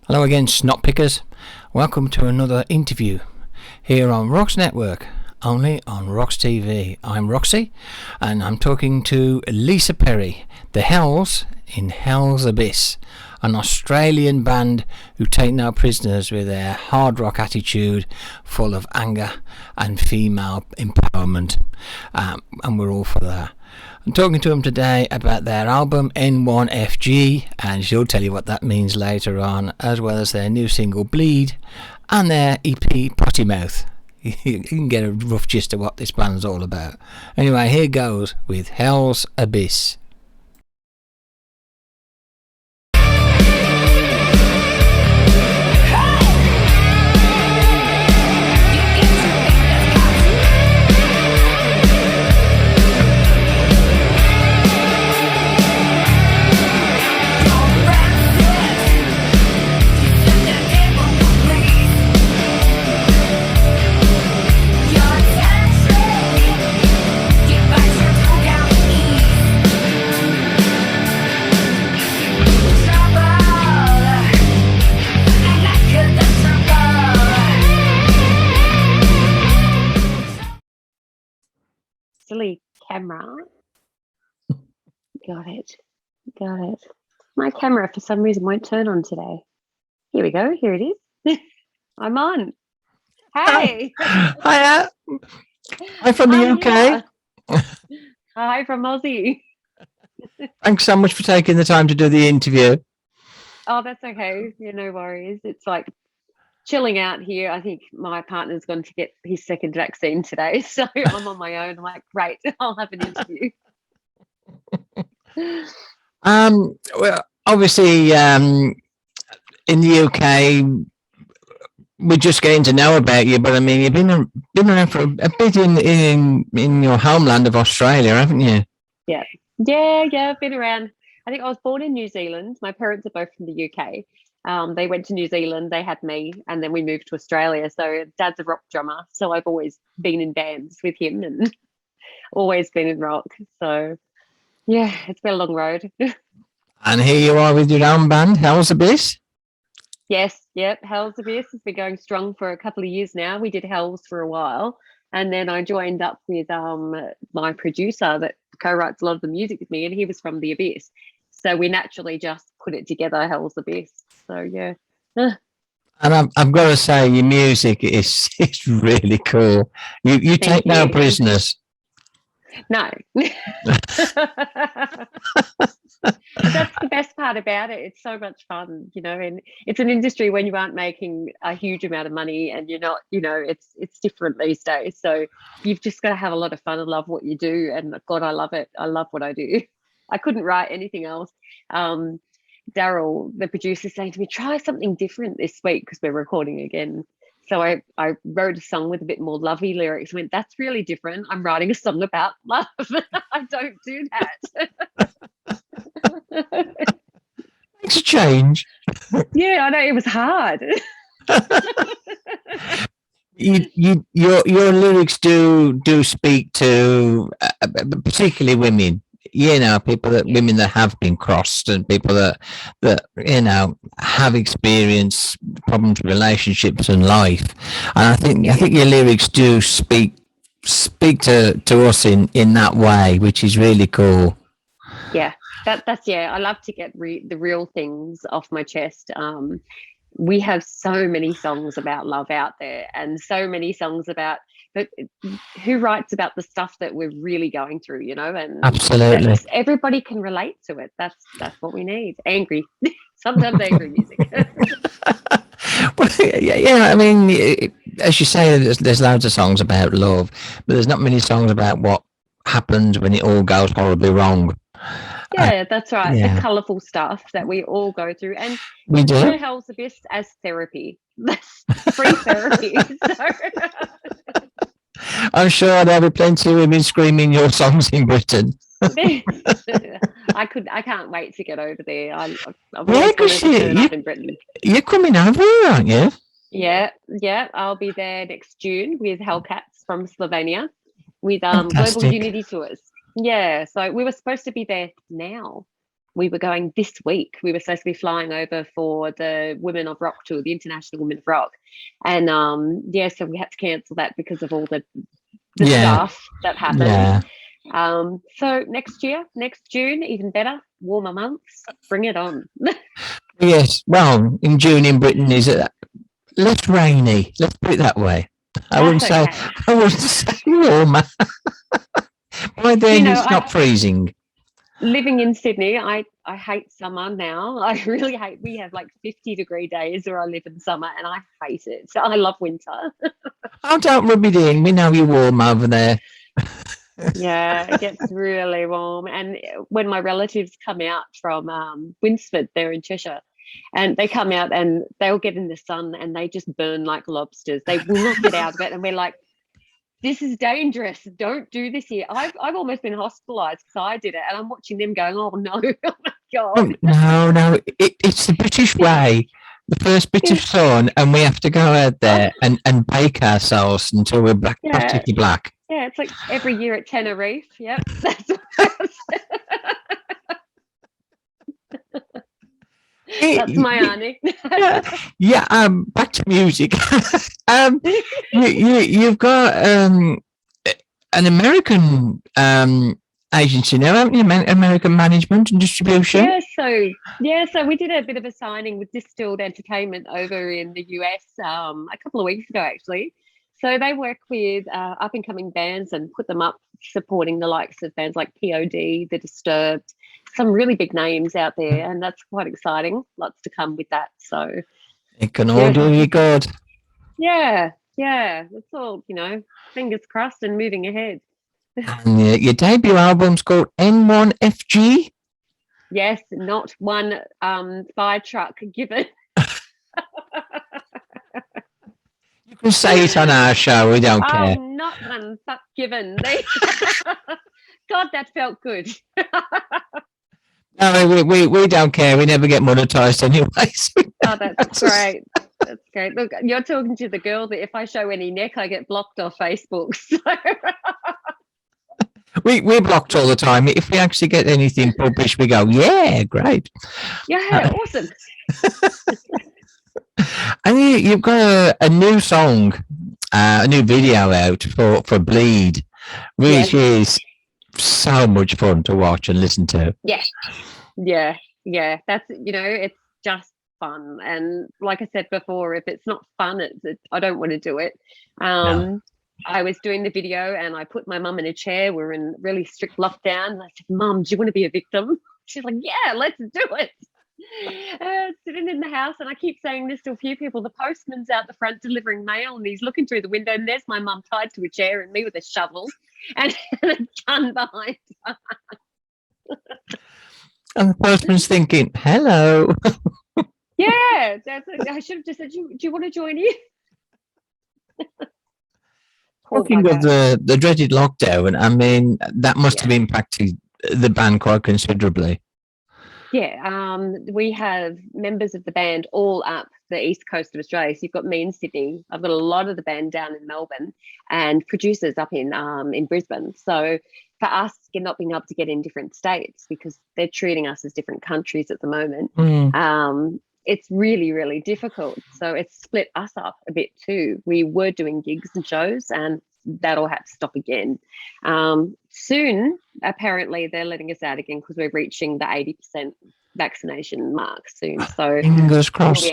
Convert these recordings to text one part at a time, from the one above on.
Hello again, snot pickers. Welcome to another interview here on ROX Network, only on ROX TV. I'm Roxy, and I'm talking to Lisa Perry, the Hellz in Hellz Abyss, an Australian band who take no prisoners with their hard rock attitude full of anger and female empowerment, and we're all for that. I'm talking to them today about their album N1FG, and she'll tell you what that means later on, as well as their new single Bleed and their EP Potty Mouth. You can get a rough gist of what this band's all about. Anyway, here goes with Hellz Abyss. Silly camera. Got it. My camera for some reason won't turn on today. Here we go. Here it is. I'm on. Hey. Hiya. I'm from the UK. Hi from Aussie. Thanks so much for taking the time to do the interview. Oh, that's okay. Yeah, no worries. It's like chilling out here. I think my partner's gone to get his second vaccine today, so I'm on my own. I'm like, great, I'll have an interview. Well, obviously, in the UK, we're just getting to know about you. But I mean, you've been around for a bit in your homeland of Australia, haven't you? Yeah. I've been around. I think I was born in New Zealand. My parents are both from the UK. They went to New Zealand, they had me, and then we moved to Australia. So Dad's a rock drummer, so I've always been in bands with him and always been in rock. So yeah, it's been a long road. And here you are with your own band, Hellz Abyss. Yes, yep. Hellz Abyss has been going strong for a couple of years now. We did Hellz for a while, and then I joined up with my producer that co-writes a lot of the music with me, and he was from the Abyss. So we naturally just put it together, Hellz Abyss. So yeah. And I've got to say, your music is really cool. You take no prisoners. No. That's the best part about it. It's so much fun, and it's an industry when you aren't making a huge amount of money and you're not, it's different these days. So you've just got to have a lot of fun and love what you do. And God, I love it. I love what I do. I couldn't write anything else. Daryl, the producer, saying to me, try something different this week because we're recording again. So I wrote a song with a bit more lovey lyrics. Went, that's really different. I'm writing a song about love. I don't do that. It's a change. Yeah, I know, it was hard. Your lyrics do speak to particularly women. Women that have been crossed and people that have experienced problems with relationships and life. And I think your lyrics do speak to us in that way, which is really cool. Yeah, that's I love to get the real things off my chest. We have so many songs about love out there, and so many songs about, but who writes about the stuff that we're really going through, and absolutely everybody can relate to it. That's what we need. Angry, sometimes angry music. Well, yeah, I mean, as you say, there's loads of songs about love, but there's not many songs about what happens when it all goes horribly wrong. Yeah, that's right. Yeah. The colourful stuff that we all go through, and we do Hellz Abyss as therapy. That's free therapy. So. I'm sure there'll be plenty of women screaming your songs in Britain. I can't wait to get over there. Because you're coming over here, aren't you? Yeah. I'll be there next June with Hellcats from Slovenia with Global Unity Tours. Yeah, so we were supposed to be there now. we were going this week. We were supposed to be flying over for the Women of Rock tour, the International Women of Rock. And so we had to cancel that because of all the stuff that happened. Yeah. So next year, next June, even better, warmer months, bring it on. Yes, well, in June in Britain is less rainy. Let's put it that way. I wouldn't say warmer. By then it's not freezing. Living in Sydney, I hate summer now. I really hate. We have like 50-degree days where I live in summer, and I hate it. So I love winter. Oh, don't rub it in. We know you're warm over there. Yeah, it gets really warm. And when my relatives come out from Winsford, they're in Cheshire, and they come out and they'll get in the sun and they just burn like lobsters. They will not get out of it, and we're like, this is dangerous. Don't do this here. I've almost been hospitalised because I did it, and I'm watching them going, oh no, oh my God. No, it's the British way. The first bit of sun, and we have to go out there and bake ourselves until we're practically black. Yeah, it's like every year at Tenerife. Yep, that's that's my auntie. Back to music. You've got an American agency now, haven't you? American management and distribution. So we did a bit of a signing with Distilled Entertainment over in the US a couple of weeks ago, actually. So they work with up and coming bands and put them up, supporting the likes of bands like POD, The Disturbed, some really big names out there, and that's quite exciting. Lots to come with that. So it can all do you good. Yeah. It's all, fingers crossed and moving ahead. And your debut album's called N1FG? Yes, not one fire truck given. You can say it on our show, we don't care. Not one fuck given. God, that felt good. No, we don't care. We never get monetized anyway. Oh, that's great. That's great. Look, you're talking to the girl that if I show any neck, I get blocked off Facebook. So. We're blocked all the time. If we actually get anything published, we go, yeah, great. Yeah, awesome. And you've got a new song, a new video out for Bleed, which is so much fun to watch and listen to. Yeah. That's, it's just fun. And like I said before, if it's not fun, I don't want to do it. No. I was doing the video and I put my mum in a chair. We're in really strict lockdown. And I said, Mum, do you want to be a victim? She's like, yeah, let's do it. Sitting in the house, and I keep saying this to a few people. The postman's out the front delivering mail, and he's looking through the window, and there's my mum tied to a chair and me with a shovel and a gun behind her. And the postman's thinking, hello. Yeah, I should have just said, do you want to join in? Talking of the dreaded lockdown, I mean, that must have impacted the band quite considerably. Yeah, we have members of the band all up the east coast of Australia. So you've got me in Sydney. I've got a lot of the band down in Melbourne, and producers up in Brisbane. So for us, not being able to get in different states because they're treating us as different countries at the moment, it's really, really difficult. So it's split us up a bit too. We were doing gigs and shows, and that'll have to stop again. Soon, apparently, they're letting us out again because we're reaching the 80% vaccination mark soon. So fingers crossed.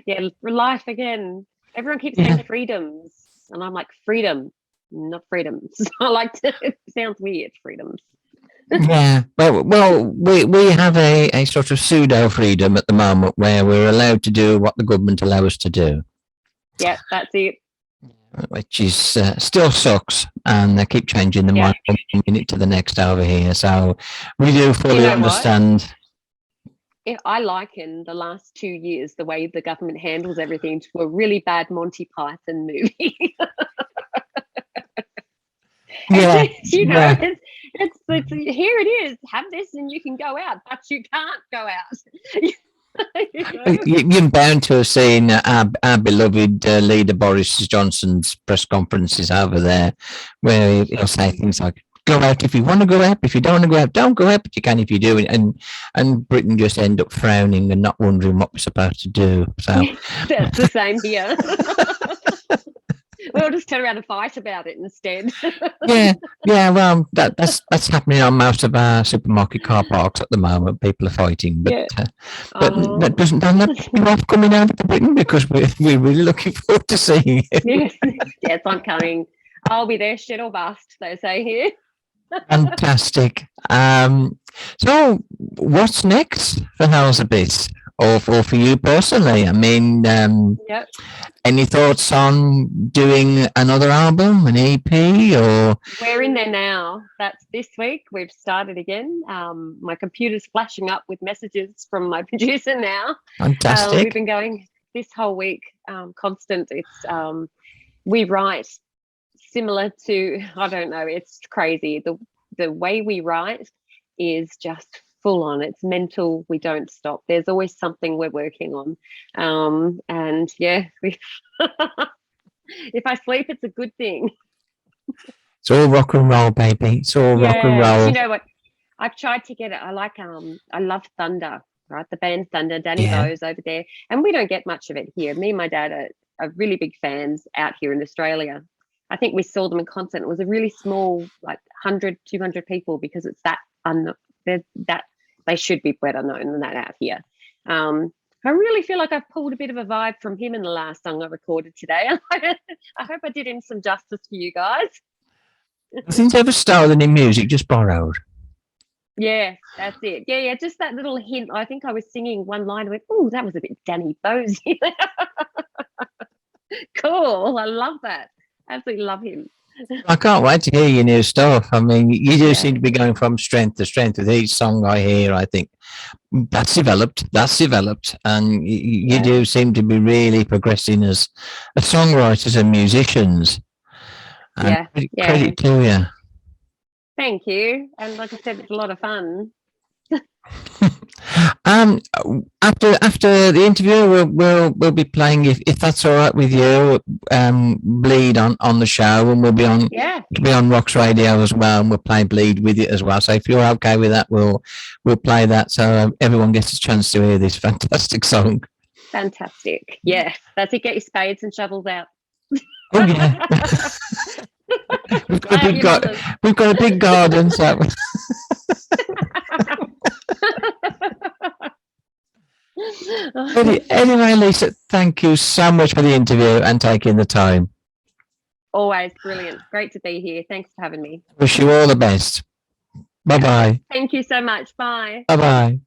Yeah, life again. Everyone keeps saying freedoms, and I'm like, freedom, not freedoms. I like to. It sounds weird, freedoms. Yeah, well, we have a sort of pseudo freedom at the moment where we're allowed to do what the government allow us to do. Yeah, that's it. Which is still sucks, and they keep changing the mind from one minute to the next over here. So we do fully understand. I liken the last 2 years the way the government handles everything to a really bad Monty Python movie. It's here it is. Have this, and you can go out, but you can't go out. You're bound to have seen our beloved leader Boris Johnson's press conferences over there, where he'll say things like, go out if you want to go out. If you don't want to go out, don't go out, but you can if you do. And Britain just end up frowning and not wondering what we're supposed to do. So that's the same here. We'll just turn around and fight about it instead. yeah. Well, that's happening on most of our supermarket car parks at the moment. People are fighting, but that doesn't put you off coming out to Britain, because we're really looking forward to seeing you. Yes, I'm coming. I'll be there, shit or bust, they say here. Fantastic. So what's next for Hellz Abyss, or for you personally? I mean, any thoughts on doing another album, an EP, or? We're in there now. That's this week. We've started again. My computer's flashing up with messages from my producer now. Fantastic. We've been going this whole week, constant. It's we write similar to, I don't know, it's crazy. The way we write is just full on. It's mental. We don't stop. There's always something we're working on. And yeah, if I sleep, it's a good thing. It's all rock and roll, baby. It's all rock and roll. You know what? I've tried to get it. I love Thunder, right? The band Thunder, Danny Bowes over there. And we don't get much of it here. Me and my dad are really big fans out here in Australia. I think we saw them in concert. It was a really small, like 100, 200 people, because it's that they should be better known than that out here. I really feel like I've pulled a bit of a vibe from him in the last song I recorded today. I hope I did him some justice for you guys. Nothing's ever stolen in music, just borrowed. Yeah, that's it. Yeah, just that little hint. I think I was singing one line and went, oh, that was a bit Danny Bowes. Cool. I love that. Absolutely love him. I can't wait to hear your new stuff. I mean, you do seem to be going from strength to strength with each song I hear. I think that's developed, and you do seem to be really progressing as songwriters and musicians. And credit to you. Thank you. And like I said, it's a lot of fun. After the interview, we'll be playing, if that's all right with you, Bleed on the show, and we'll be on ROX Radio as well, and we'll play Bleed with it as well. So if you're okay with that, we'll play that, so everyone gets a chance to hear this fantastic song. Fantastic. Yeah, that's it. Get your spades and shovels out. Oh yeah. We've got a big garden, so. Anyway, Lisa, thank you so much for the interview and taking the time. Always brilliant. Great to be here. Thanks for having me. Wish you all the best. Bye-bye. Thank you so much. Bye. Bye-bye.